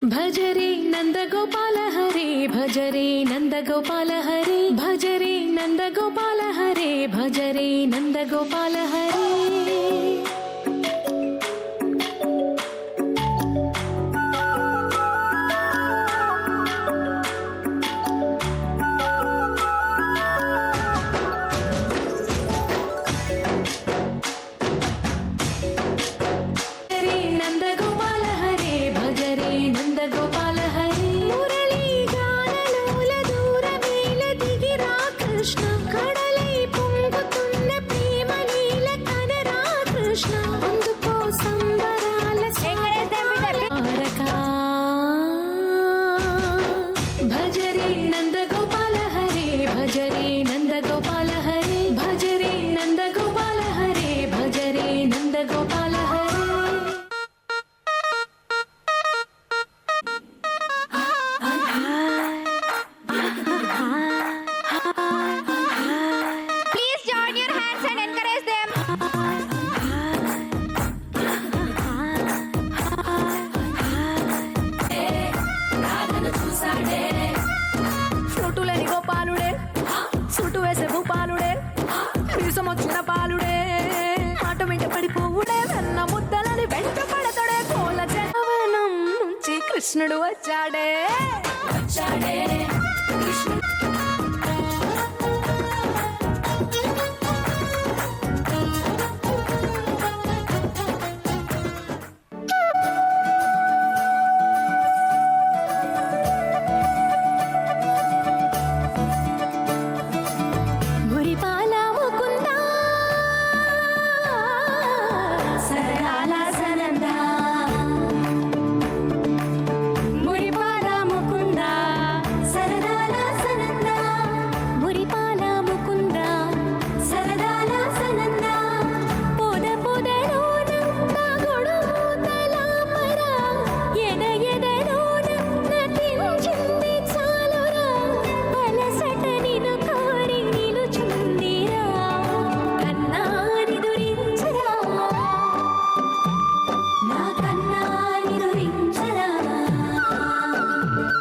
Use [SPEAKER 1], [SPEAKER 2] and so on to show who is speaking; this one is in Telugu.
[SPEAKER 1] భజరే నందగోపాల హరే భజరే నందగోపాల హరే భజరే నందగోపాల హరే భజరే నందగోపాల హరే గోపాల హరి మురళీ గానలోల దూరమేల దిగిరా కృష్ణ కడలై పొంగుతున్న ప్రేమ లీల కనరా కృష్ణ అందుకో సంబరాల తారకా భజరే నందగోపాల హరే భజరే నందగోపాల హరే భజరే నందగోపాల హరే భజరే నందగోపాల హరే ఫ్రూటులని గోపాలుడే సుటు వేసే భూపాలుడే విషమొచ్చిన పాలుడే ఆట వెంట పడిపోవుడే వెన్న ముద్దలని వెంట పడతాడే కోల జనవనం నుంచి కృష్ణుడు వచ్చాడే కృష్ణుడు